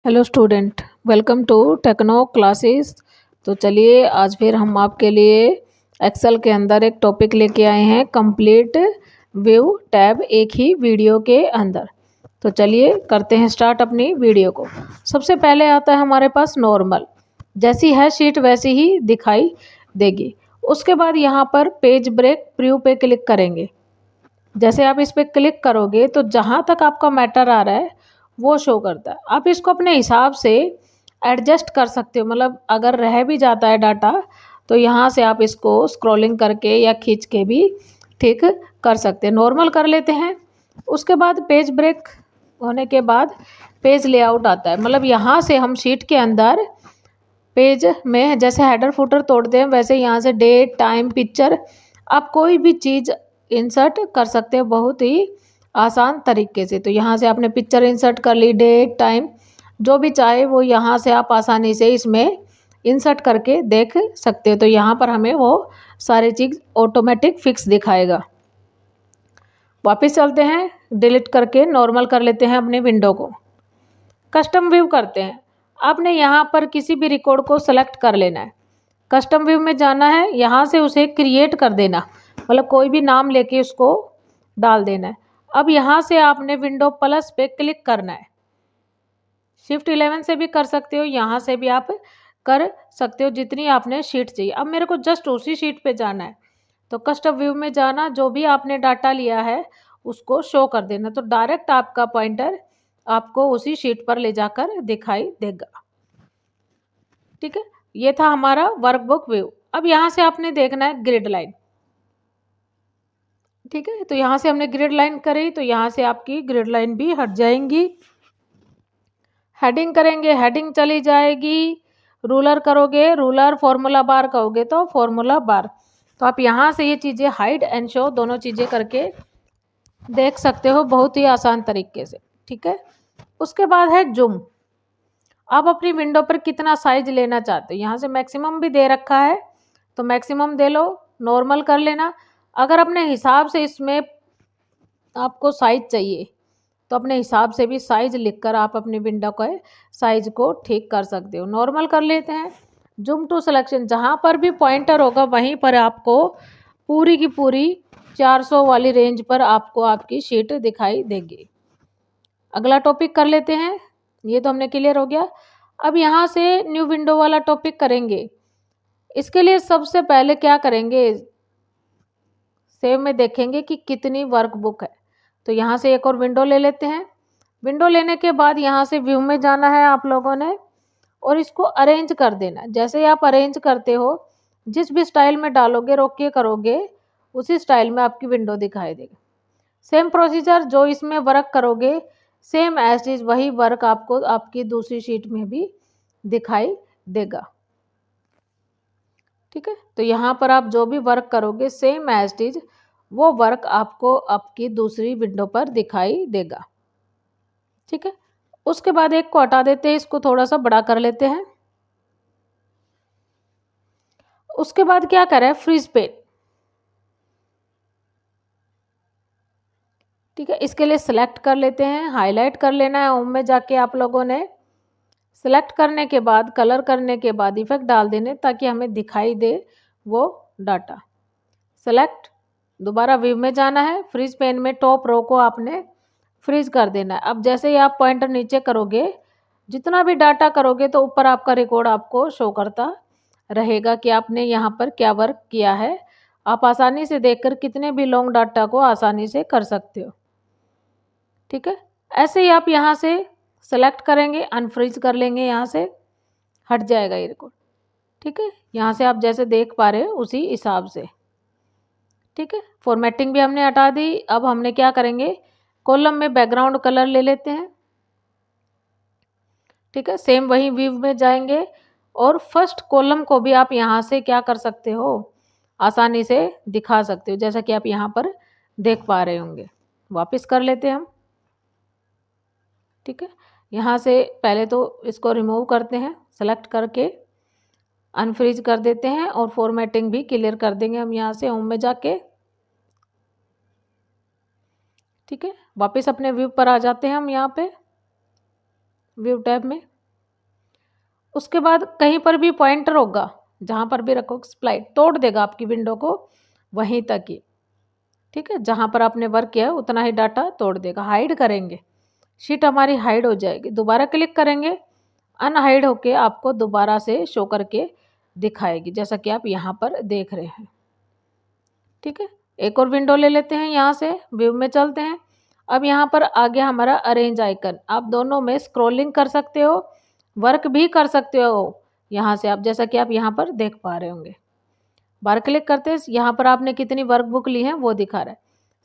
Hello student, welcome to techno classes. तो चलिए आज फिर हम आपके लिए एक्सेल के अंदर एक टॉपिक लेके आए हैं, कंप्लीट व्यू टैब एक ही वीडियो के अंदर। तो चलिए करते हैं स्टार्ट अपनी वीडियो को। सबसे पहले आता है हमारे पास नॉर्मल, जैसी है शीट वैसी ही दिखाई देगी। उसके बाद यहाँ पर पेज ब्रेक प्रीव्यू पे क्लिक करेंगे। जैसे आप इस पर क्लिक करोगे तो जहाँ तक आपका मैटर आ रहा है वो शो करता है। आप इसको अपने हिसाब से एडजस्ट कर सकते हो, मतलब अगर रह भी जाता है डाटा तो यहाँ से आप इसको स्क्रॉलिंग करके या खींच के भी ठीक कर सकते हैं। नॉर्मल कर लेते हैं। उसके बाद पेज ब्रेक होने के बाद पेज लेआउट आता है, मतलब यहाँ से हम शीट के अंदर पेज में जैसे हेडर फुटर तोड़ते हैं वैसे यहाँ से डेट टाइम पिक्चर आप कोई भी चीज़ इंसर्ट कर सकते हो बहुत ही आसान तरीके से। तो यहाँ से आपने पिक्चर इंसर्ट कर ली, डेट टाइम जो भी चाहे वो यहाँ से आप आसानी से इसमें इंसर्ट करके देख सकते हो। तो यहाँ पर हमें वो सारी चीज़ ऑटोमेटिक फिक्स दिखाएगा। वापस चलते हैं, डिलीट करके नॉर्मल कर लेते हैं अपनी विंडो को। कस्टम व्यू करते हैं। आपने यहाँ पर किसी भी रिकॉर्ड को सेलेक्ट कर लेना है, कस्टम व्यू में जाना है, यहाँ से उसे क्रिएट कर देना, मतलब कोई भी नाम लेके उसको डाल देना है। अब यहाँ से आपने विंडो प्लस पे क्लिक करना है। शिफ्ट 11 से भी कर सकते हो, यहाँ से भी आप कर सकते हो जितनी आपने शीट चाहिए। अब मेरे को जस्ट उसी शीट पे जाना है, तो कस्टम व्यू में जाना, जो भी आपने डाटा लिया है उसको शो कर देना। तो डायरेक्ट आपका पॉइंटर आपको उसी शीट पर ले जाकर दिखाई देगा। ठीक है, ये था हमारा वर्कबुक व्यू। अब यहाँ से आपने देखना है ग्रिड लाइन। ठीक है, तो यहाँ से हमने ग्रिड लाइन करी तो यहाँ से आपकी ग्रिड लाइन भी हट जाएंगी। हेडिंग करेंगे, हेडिंग चली जाएगी। रूलर करोगे, रूलर, फॉर्मूला बार कहोगे तो फॉर्मूला बार। तो आप यहाँ से ये चीज़ें हाइड एंड शो दोनों चीज़ें करके देख सकते हो बहुत ही आसान तरीके से। ठीक है, उसके बाद है जूम। आप अपनी विंडो पर कितना साइज लेना चाहते हो, यहाँ से मैक्सिमम भी दे रखा है तो मैक्सिमम दे लो, नॉर्मल कर लेना। अगर अपने हिसाब से इसमें आपको साइज चाहिए तो अपने हिसाब से भी साइज लिखकर आप अपनी विंडो के साइज को ठीक कर सकते हो। नॉर्मल कर लेते हैं। जूम टू सिलेक्शन, जहाँ पर भी पॉइंटर होगा वहीं पर आपको पूरी की पूरी 400 वाली रेंज पर आपको आपकी शीट दिखाई देगी। अगला टॉपिक कर लेते हैं, ये तो हमने क्लियर हो गया। अब यहाँ से न्यू विंडो वाला टॉपिक करेंगे। इसके लिए सबसे पहले क्या करेंगे, सेव में देखेंगे कि कितनी वर्कबुक है। तो यहाँ से एक और विंडो ले लेते हैं। विंडो लेने के बाद यहाँ से व्यू में जाना है आप लोगों ने और इसको अरेंज कर देना। जैसे ही आप अरेंज करते हो, जिस भी स्टाइल में डालोगे रोक के करोगे उसी स्टाइल में आपकी विंडो दिखाई देगी। सेम प्रोसीजर, जो इसमें वर्क करोगे सेम एज इज वही वर्क आपको आपकी दूसरी शीट में भी दिखाई देगा। ठीक है, तो यहाँ पर आप जो भी वर्क करोगे सेम एज इज वो वर्क आपको आपकी दूसरी विंडो पर दिखाई देगा। ठीक है, उसके बाद एक को हटा देते हैं, इसको थोड़ा सा बड़ा कर लेते हैं। उसके बाद क्या करें, फ्रीज पेन। ठीक है, इसके लिए सिलेक्ट कर लेते हैं, हाईलाइट कर लेना है होम में जाके आप लोगों ने। सिलेक्ट करने के बाद कलर करने के बाद इफेक्ट डाल देने ताकि हमें दिखाई दे वो डाटा। सेलेक्ट, दोबारा व्यू में जाना है, फ्रीज पेन में टॉप रो को आपने फ्रीज कर देना है। अब जैसे ही आप पॉइंटर नीचे करोगे, जितना भी डाटा करोगे तो ऊपर आपका रिकॉर्ड आपको शो करता रहेगा कि आपने यहाँ पर क्या वर्क किया है। आप आसानी से देखकर कितने भी लॉन्ग डाटा को आसानी से कर सकते हो। ठीक है, ऐसे ही आप यहाँ से सेलेक्ट करेंगे, अनफ्रीज कर लेंगे, यहाँ से हट जाएगा ये रिकॉर्ड। ठीक है, यहाँ से आप जैसे देख पा रहे हो उसी हिसाब से। ठीक है, फॉर्मेटिंग भी हमने हटा दी। अब हमने क्या करेंगे, कॉलम में बैकग्राउंड कलर ले लेते हैं। ठीक है, सेम वही व्यू में जाएंगे और फर्स्ट कॉलम को भी आप यहाँ से क्या कर सकते हो, आसानी से दिखा सकते हो, जैसा कि आप यहाँ पर देख पा रहे होंगे। वापस कर लेते हैं हम। ठीक है, यहाँ से पहले तो इसको रिमूव करते हैं, सेलेक्ट करके अनफ्रीज कर देते हैं और फॉर्मेटिंग भी क्लियर कर देंगे हम यहाँ से होम में जाके। ठीक है, वापस अपने व्यू पर आ जाते हैं हम, यहाँ पे व्यू टैब में। उसके बाद कहीं पर भी पॉइंटर होगा, जहाँ पर भी रखो स्प्लाइट तोड़ देगा आपकी विंडो को वहीं तक ही। ठीक है, जहाँ पर आपने वर्क किया है उतना ही डाटा तोड़ देगा। हाइड करेंगे, शीट हमारी हाइड हो जाएगी। दोबारा क्लिक करेंगे, अनहाइड होके आपको दोबारा से शो करके दिखाएगी, जैसा कि आप यहाँ पर देख रहे हैं। ठीक है, एक और विंडो ले लेते हैं, यहाँ से व्यू में चलते हैं। अब यहाँ पर आ गया हमारा अरेंज आइकन। आप दोनों में स्क्रॉलिंग कर सकते हो, वर्क भी कर सकते हो यहाँ से आप, जैसा कि आप यहाँ पर देख पा रहे होंगे। बार क्लिक करते हैं, यहाँ पर आपने कितनी वर्कबुक ली है वो दिखा रहा है।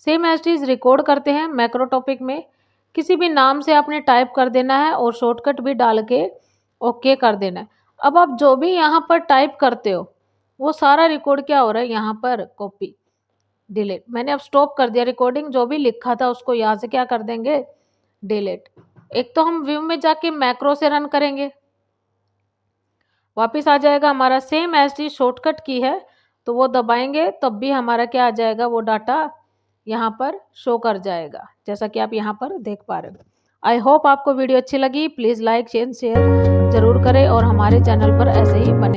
Same as it is record करते हैं। मैक्रो टॉपिक में किसी भी नाम से आपने टाइप कर देना है और शॉर्टकट भी डाल के ओके कर देना है। अब आप जो भी यहाँ पर टाइप करते हो वो सारा रिकॉर्ड क्या हो रहा है, यहाँ पर कॉपी डिलीट। मैंने अब स्टॉप कर दिया रिकॉर्डिंग, जो भी लिखा था उसको यहाँ से क्या कर देंगे, डिलीट। एक तो हम व्यू में जाके मैक्रो से रन करेंगे, वापस आ जाएगा हमारा सेम एज टी शॉर्टकट की है तो वो दबाएंगे तब भी हमारा क्या आ जाएगा, वो डाटा यहाँ पर शो कर जाएगा, जैसा कि आप यहाँ पर देख पा रहे हो। आई होप आपको वीडियो अच्छी लगी। प्लीज़ लाइक शेयर ज़रूर करें और हमारे चैनल पर ऐसे ही बने